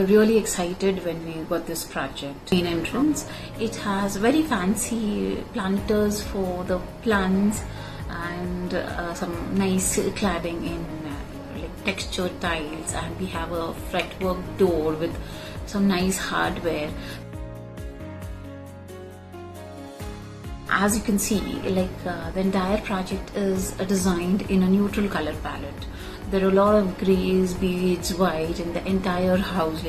were really excited when we got this project. Main entrance, it has very fancy planters for the plants and some nice cladding in like textured tiles, and we have a fretwork door with some nice hardware. As you can see, like the entire project is designed in a neutral color palette. There are a lot of grays, beige, white in the entire house,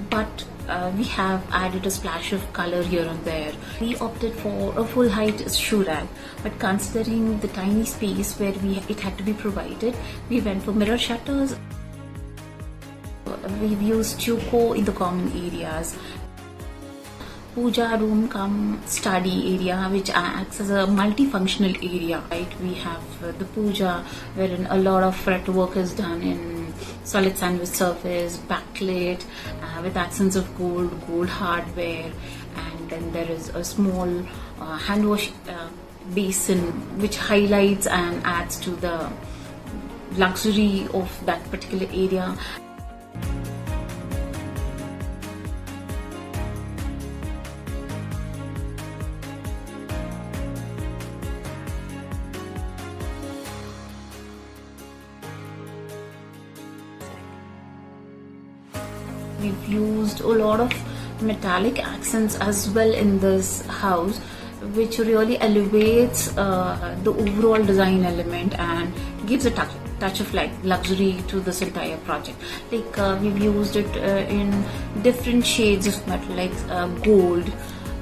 but we have added a splash of color here and there. We opted for a full height shoe rack, but considering the tiny space where it had to be provided, we went for mirror shutters. We've used stucco in the common areas. Puja room cum study area, which acts as a multifunctional area. Right, we have the puja wherein a lot of fretwork is done in solid sandwich surface, backlit with accents of gold hardware, and then there is a small hand wash basin which highlights and adds to the luxury of that particular area. We've used a lot of metallic accents as well in this house, which really elevates the overall design element and gives a touch of like luxury to this entire project. Like we've used it in different shades of metal, like gold,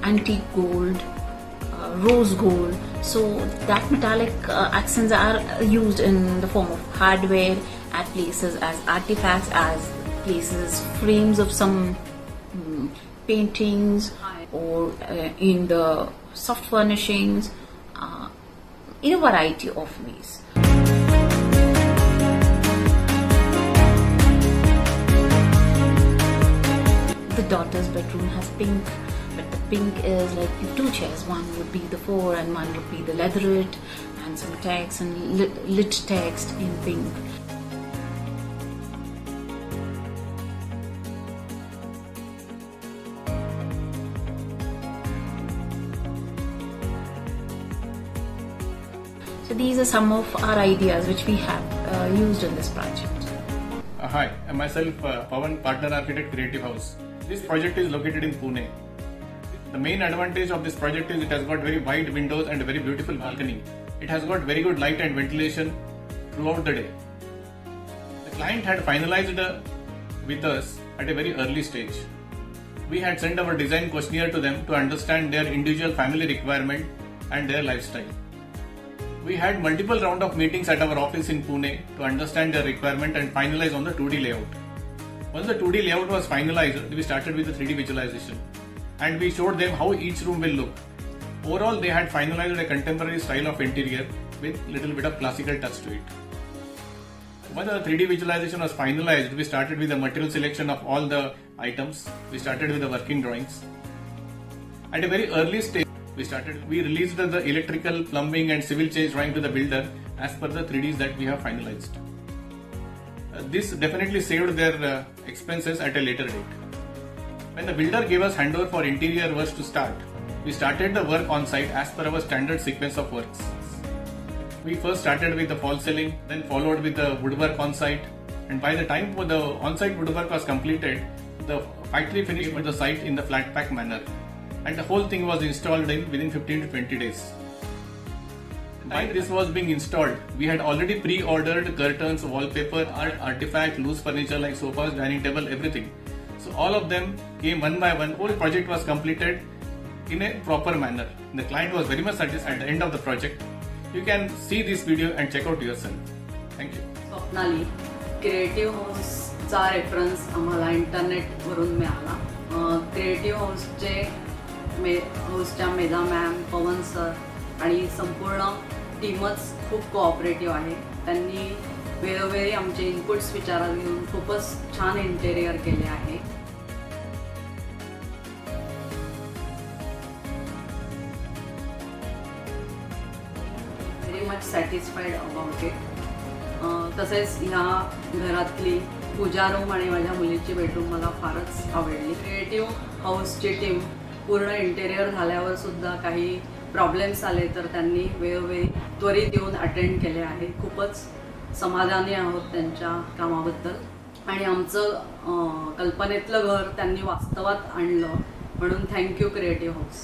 antique gold, rose gold. So that metallic accents are used in the form of hardware at places, as artifacts, as places, frames of some paintings, or in the soft furnishings, in a variety of ways. The daughter's bedroom has pink, but the pink is like two chairs. One would be the fore and one would be the leatherette, and some text and lit text in pink. So these are some of our ideas which we have used in this project. Hi, I'm myself Pawan, partner architect, Creative House. This project is located in Pune. The main advantage of this project is it has got very wide windows and a very beautiful balcony. It has got very good light and ventilation throughout the day. The client had finalized with us at a very early stage. We had sent our design questionnaire to them to understand their individual family requirement and their lifestyle. We had multiple rounds of meetings at our office in Pune to understand their requirement and finalize on the 2D layout. Once the 2D layout was finalized, we started with the 3D visualization, and we showed them how each room will look. Overall, they had finalized a contemporary style of interior with little bit of classical touch to it. Once the 3D visualization was finalized, we started with the material selection of all the items. We started with the working drawings. At a very early stage, we released the electrical, plumbing and civil change drawing to the builder as per the 3Ds that we have finalized. This definitely saved their expenses at a later date. When the builder gave us handover for interior works to start, we started the work on site as per our standard sequence of works. We first started with the false ceiling, then followed with the woodwork on site, and by the time the on-site woodwork was completed, the factory finished with the site in the flat pack manner, and the whole thing was installed within 15 to 20 days. While this was being installed, we had already pre-ordered curtains, wallpaper, artifact, loose furniture like sofas, dining table, everything. So all of them came one by one. Whole project was completed in a proper manner. The client was very much satisfied at the end of the project. You can see this video and check out yourself. Thank you. Swapnali, creative हाऊसचा reference आम्हाला internet वरून मिळाला. Creative हाऊसच्या Medha ma'am, Pavan sir आणि संपूर्ण टीमच खूप cooperative आहे. त्यांनी वेळोवेळी आमचे इनपुट्स विचारात घेऊन खूपच छान इंटेरियर केले आहे. Very much satisfied about it. तसेच ह्या घरातली पूजा रूम आणि माझ्या मुलीची बेडरूम मला फारच आवडली. क्रिएटिव्ह हाऊसची टीम पूर्ण इंटेरियर झाल्यावर सुद्धा काही प्रॉब्लेम्स आले तर त्यांनी वेळोवेळी त्वरित येऊन अटेंड केले आहे. खूपच समाधानी आहोत त्यांच्या कामाबद्दल आणि आमचं कल्पनेतलं घर त्यांनी वास्तवात आणलं म्हणून थँक्यू क्रिएटिव्ह हाऊस.